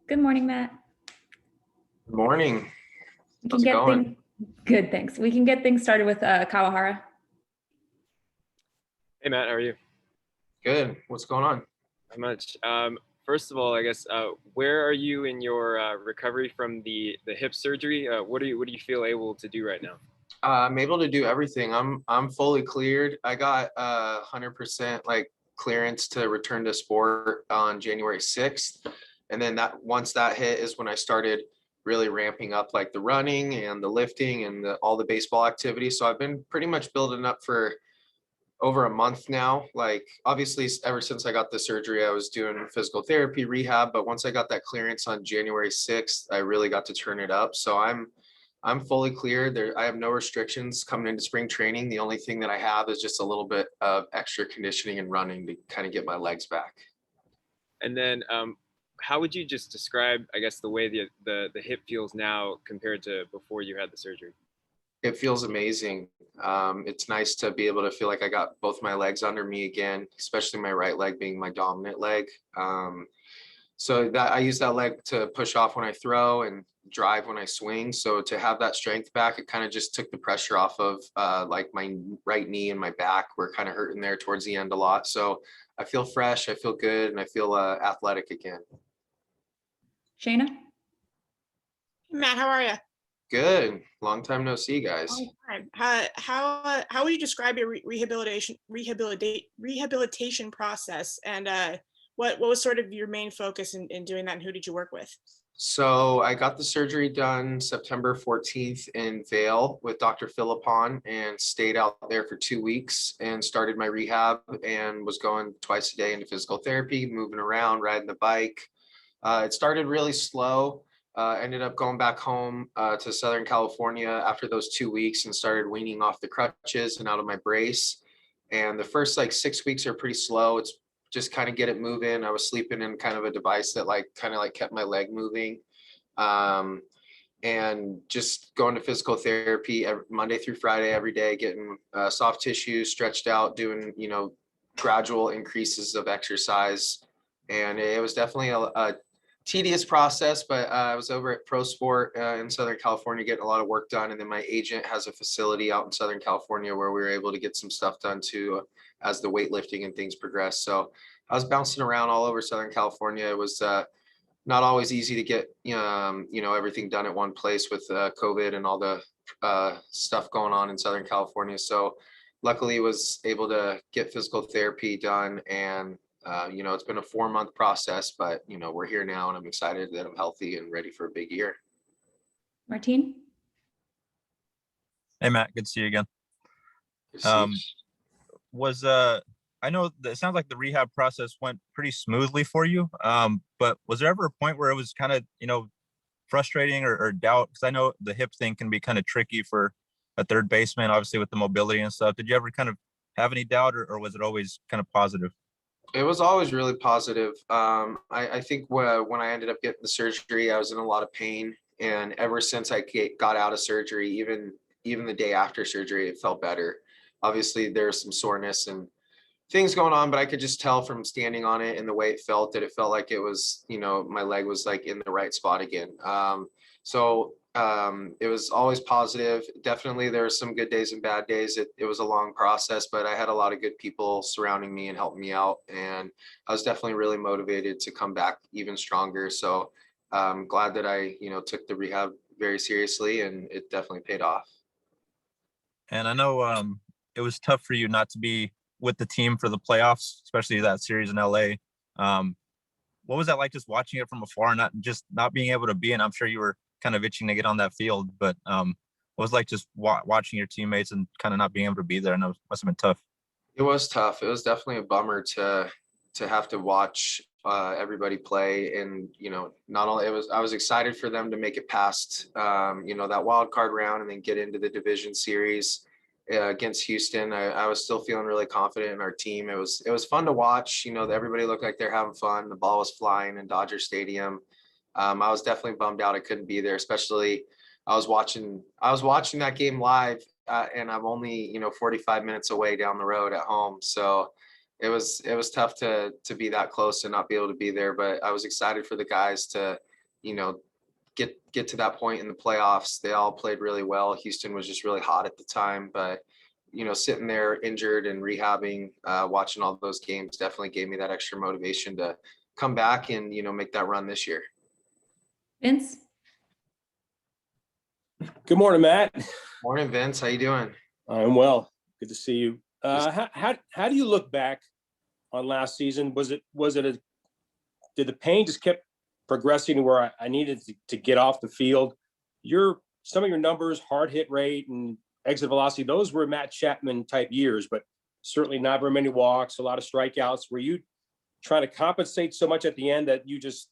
Good morning, Matt. Good morning. We can How's it get going? things good, thanks. We can get things started with Kawahara. Hey Matt, how are you? Good. What's going on? Not much. First of all, I guess where are you in your recovery from the hip surgery? What do you feel able to do right now? I'm able to do everything. I'm fully cleared. I got 100% like clearance to return to sport on January 6th. And then that once that hit is when I started really ramping up like the running and the lifting and all the baseball activities. So I've been pretty much building up for over a month now. Like obviously ever since I got the surgery, I was doing physical therapy rehab, but once I got that clearance on January 6th, I really got to turn it up. So I'm fully cleared. There I have no restrictions coming into spring training. The only thing that I have is just a little bit of extra conditioning and running to kind of get my legs back. And then how would you just describe, I guess, the way the hip feels now compared to before you had the surgery? It feels amazing. It's nice to be able to feel like I got both my legs under me again, especially my right leg being my dominant leg. So that I use that leg to push off when I throw and drive when I swing. So to have that strength back, it kind of just took the pressure off of like my right knee and my back were kind of hurting there towards the end a lot. So I feel fresh, I feel good, and I feel athletic again. Shayna? Matt, how are you? Good. Long time no see, guys. Long time. How would you describe your rehabilitation process, and what was sort of your main focus in doing that, and who did you work with? So I got the surgery done September 14th in Vail with Dr. Philippon and stayed out there for 2 weeks and started my rehab and was going twice a day into physical therapy, moving around, riding the bike. It started really slow. Ended up going back home to Southern California after those 2 weeks and started weaning off the crutches and out of my brace. And the first like 6 weeks are pretty slow. It's just kind of get it moving. I was sleeping in kind of a device that like kind of like kept my leg moving. Um, and just going to physical therapy Monday through Friday every day, getting soft tissue stretched out, doing, gradual increases of exercise. And it was definitely a tedious process, but I was over at Pro Sport in Southern California getting a lot of work done. And then my agent has a facility out in Southern California where we were able to get some stuff done too as the weightlifting and things progressed. So I was bouncing around all over Southern California. It was not always easy to get, everything done at one place with COVID and all the stuff going on in Southern California. So luckily was able to get physical therapy done and it's been a 4-month process, but we're here now and I'm excited that I'm healthy and ready for a big year. Martine? Hey Matt, good to see you again. I know that it sounds like the rehab process went pretty smoothly for you. But was there ever a point where it was kind of, frustrating or doubt? Because I know the hip thing can be kind of tricky for a third baseman, obviously with the mobility and stuff. Did you ever kind of have any doubt or was it always kind of positive? It was always really positive. I think when I ended up getting the surgery, I was in a lot of pain. And ever since I got out of surgery, even the day after surgery, it felt better. Obviously, there's some soreness and things going on, but I could just tell from standing on it and the way it felt that it felt like it was, my leg was like in the right spot again. It was always positive. Definitely there were some good days and bad days. It was a long process, but I had a lot of good people surrounding me and helping me out. And I was definitely really motivated to come back even stronger. So I'm glad that I, took the rehab very seriously and it definitely paid off. And I know it was tough for you not to be with the team for the playoffs, especially that series in LA. What was that like just watching it from afar and not being able to be in? I'm sure you were kind of itching to get on that field, but what was it like just watching your teammates and kind of not being able to be there? I know it must have been tough. It was tough. It was definitely a bummer to have to watch everybody play, and not only I was excited for them to make it past that wild card round and then get into the division series against Houston. I was still feeling really confident in our team. It was fun to watch. Everybody looked like they're having fun. The ball was flying in Dodger Stadium. I was definitely bummed out I couldn't be there, especially I was watching that game live and I'm only 45 minutes away down the road at home. So it was tough to be that close and not be able to be there, but I was excited for the guys to get to that point in the playoffs. They all played really well. Houston was just really hot at the time, but sitting there injured and rehabbing, watching all those games definitely gave me that extra motivation to come back and, make that run this year. Vince? Good morning, Matt. Morning, Vince. How you doing? I'm well. Good to see you. How do you look back on last season? Did the pain just kept progressing to where I needed to get off the field? Some of your numbers, hard hit rate and exit velocity, those were Matt Chapman type years, but certainly not very many walks, a lot of strikeouts. Were you trying to compensate so much at the end that you just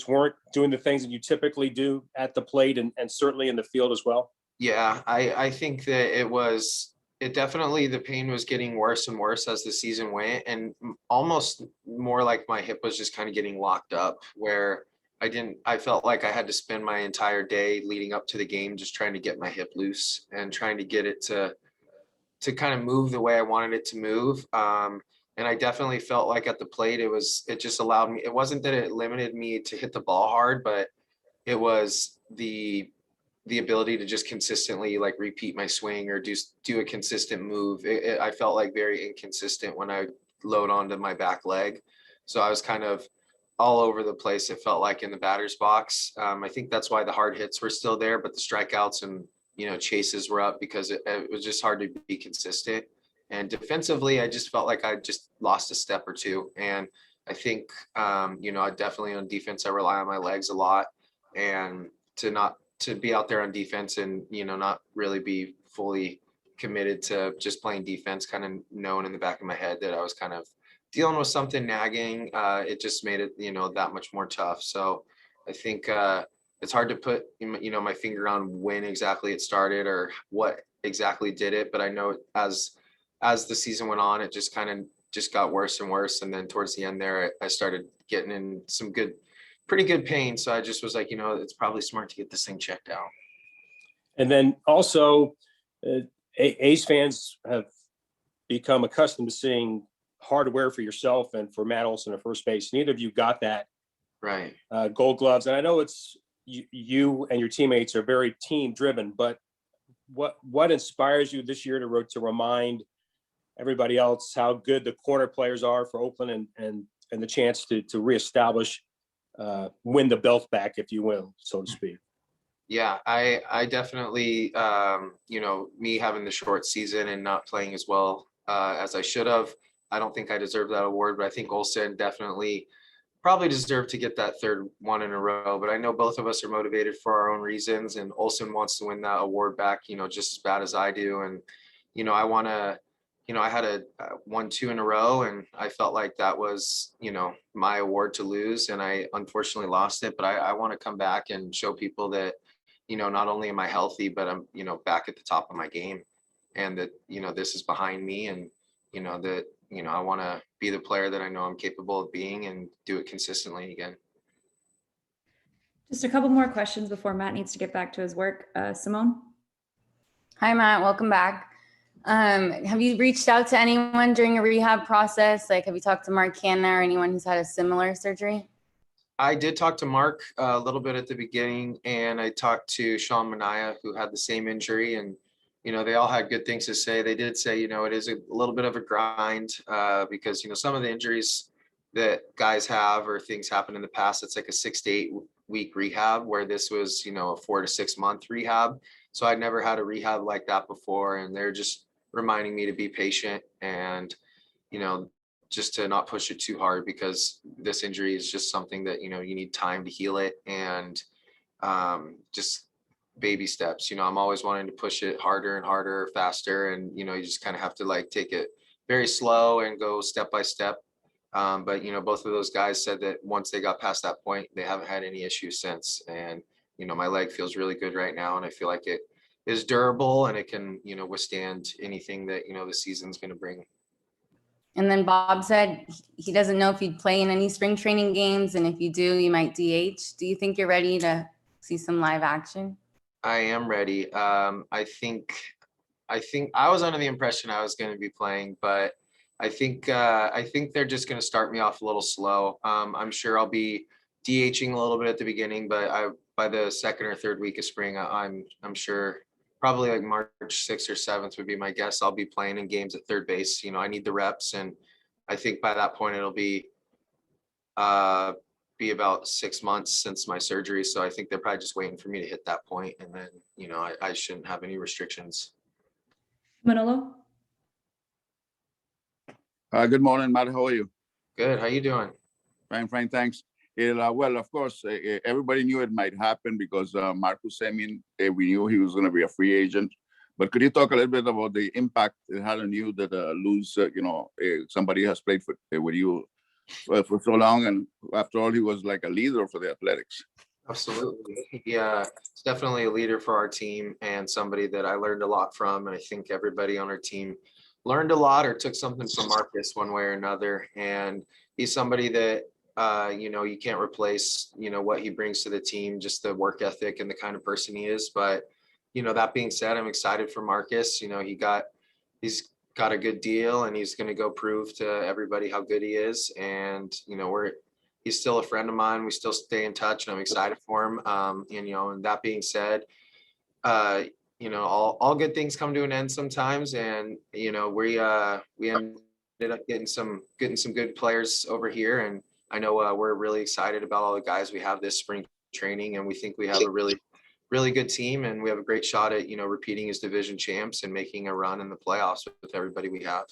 weren't doing the things that you typically do at the plate and certainly in the field as well? Yeah, I think that it definitely, the pain was getting worse and worse as the season went, and almost more like my hip was just kind of getting locked up, where I felt like I had to spend my entire day leading up to the game just trying to get my hip loose and trying to get it to kind of move the way I wanted it to move. And I definitely felt like at the plate, it just allowed me, it wasn't that it limited me to hit the ball hard, but it was the ability to just consistently like repeat my swing or do a consistent move. I felt like very inconsistent when I load onto my back leg. So I was kind of all over the place. It felt like in the batter's box. I think that's why the hard hits were still there, but the strikeouts and, chases were up because it was just hard to be consistent. And defensively, I just felt like I just lost a step or two. And I think, I definitely on defense, I rely on my legs a lot, and to be out there on defense and, not really be fully committed to just playing defense, kind of knowing in the back of my head that I was kind of dealing with something nagging. It just made it, that much more tough. So I think it's hard to put, my finger on when exactly it started or what exactly did it. But I know as the season went on, it just kind of just got worse and worse. And then towards the end there, I started getting in some pretty good pain. So I just was like, it's probably smart to get this thing checked out. And then also, A's fans have become accustomed to seeing hardware for yourself and for Matt Olson at first base. Neither of you got that. Right. Gold gloves. And I know it's you and your teammates are very team driven, but what inspires you this year to remind everybody else how good the corner players are for Oakland and the chance to reestablish, win the belt back, if you will, so to speak? Yeah, I definitely, me having the short season and not playing as well as I should have, I don't think I deserve that award, but I think Olsen definitely probably deserved to get that third one in a row. But I know both of us are motivated for our own reasons, and Olsen wants to win that award back, just as bad as I do. And, I want to, I had a 1-2 in a row, and I felt like that was, my award to lose. And I unfortunately lost it, but I want to come back and show people that, not only am I healthy, but I'm, back at the top of my game, and that, this is behind me, and, that, I want to be the player that I know I'm capable of being and do it consistently again. Just a couple more questions before Matt needs to get back to his work. Simone? Hi, Matt. Welcome back. Have you reached out to anyone during a rehab process? Like, have you talked to Mark Canna or anyone who's had a similar surgery? I did talk to Mark a little bit at the beginning, and I talked to Sean Mania, who had the same injury, and they all had good things to say. They did say, it is a little bit of a grind because, some of the injuries that guys have or things happen in the past, it's like a 6 to 8 week rehab, where this was, a 4 to 6 month rehab. So I'd never had a rehab like that before. And they're just reminding me to be patient and, just to not push it too hard, because this injury is just something that, you need time to heal it, and just baby steps. I'm always wanting to push it harder and harder, faster. And, you just kind of have to like take it very slow and go step by step. But, both of those guys said that once they got past that point, they haven't had any issues since. And, my leg feels really good right now. And I feel like it is durable, and it can, withstand anything that, the season's going to bring. And then Bob said he doesn't know if you'd play in any spring training games, and if you do, you might DH. Do you think you're ready to see some live action? I am ready. I think I was under the impression I was going to be playing, but I think they're just going to start me off a little slow. I'm sure I'll be DHing a little bit at the beginning, but by the second or third week of spring, I'm sure probably like March 6th or 7th would be my guess. I'll be playing in games at third base. I need the reps, and I think by that point it'll be about 6 months since my surgery. So I think they're probably just waiting for me to hit that point, and then I shouldn't have any restrictions. Manolo? Good morning, Matt. How are you? Good. How you doing? Fine, thanks. Well, of course, everybody knew it might happen because Marcus Semien, we knew he was going to be a free agent. But could you talk a little bit about the impact it had on you that lose, somebody has played with you for so long, and after all, he was like a leader for the Athletics. Absolutely. Yeah, it's definitely a leader for our team and somebody that I learned a lot from. And I think everybody on our team learned a lot or took something from Marcus one way or another. And he's somebody that, you can't replace, what he brings to the team, just the work ethic and the kind of person he is. But, that being said, I'm excited for Marcus. He's got a good deal, and he's going to go prove to everybody how good he is. And, he's still a friend of mine. We still stay in touch, and I'm excited for him. And that being said, all good things come to an end sometimes. And, we ended up getting some good players over here. And I know we're really excited about all the guys we have this spring training, and we think we have a really, really good team, and we have a great shot at, repeating as division champs and making a run in the playoffs with everybody we have.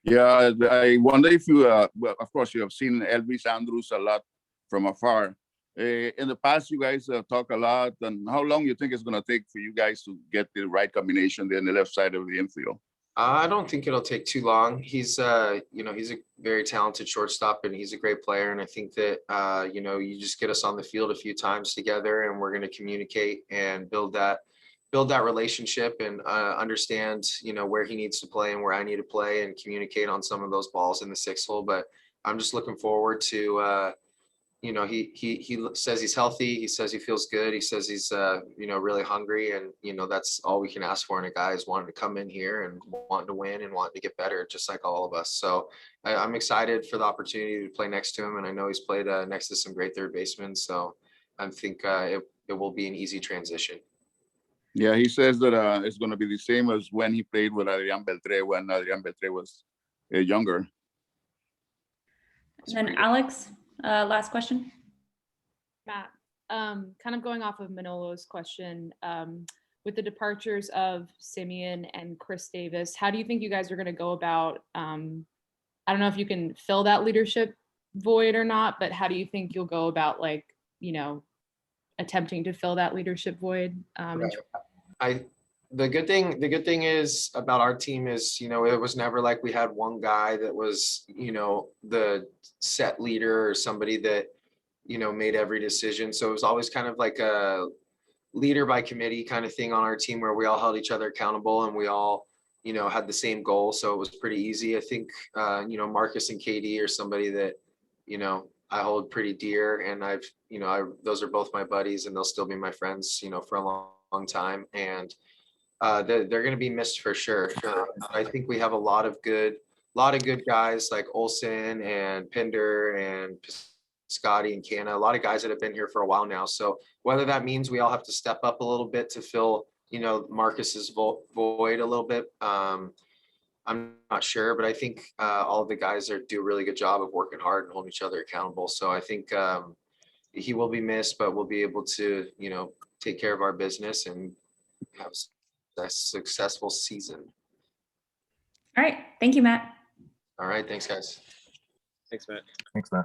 Yeah, I wonder if you, well, of course, you have seen Elvis Andrews a lot from afar. In the past, you guys talk a lot, and how long you think it's going to take for you guys to get the right combination there on the left side of the infield? I don't think it'll take too long. He's he's a very talented shortstop, and he's a great player. And I think that, you just get us on the field a few times together, and we're going to communicate and build that relationship and understand, where he needs to play and where I need to play, and communicate on some of those balls in the 6 hole. But I'm just looking forward to, he says he's healthy. He says he feels good. He says he's, really hungry. And, that's all we can ask for in a guy, is wanting to come in here and wanting to win and wanting to get better, just like all of us. So I'm excited for the opportunity to play next to him. And I know he's played next to some great third basemen. So I think it will be an easy transition. Yeah, he says that it's going to be the same as when he played with Adrian Beltre when Adrian Beltre was younger. And then Alex, last question. Matt, kind of going off of Manolo's question, with the departures of Semien and Chris Davis, how do you think you guys are going to go about, I don't know if you can fill that leadership void or not, but how do you think you'll go about, like, attempting to fill that leadership void? The good thing is about our team is, it was never like we had one guy that was, the set leader or somebody that, made every decision. So it was always kind of like a leader by committee kind of thing on our team, where we all held each other accountable, and we all, had the same goal. So it was pretty easy. I think, Marcus and KD are somebody that, I hold pretty dear, and those are both my buddies, and they'll still be my friends, for a long time. And they're going to be missed for sure. I think we have a lot of good guys like Olsen and Pinder and Scotty and Canna, a lot of guys that have been here for a while now. So whether that means we all have to step up a little bit to fill, Marcus's void a little bit, I'm not sure, but I think all of the guys do a really good job of working hard and holding each other accountable. So I think he will be missed, but we'll be able to, take care of our business and have a successful season. All right. Thank you, Matt. All right. Thanks, guys. Thanks, Matt. Thanks, Matt.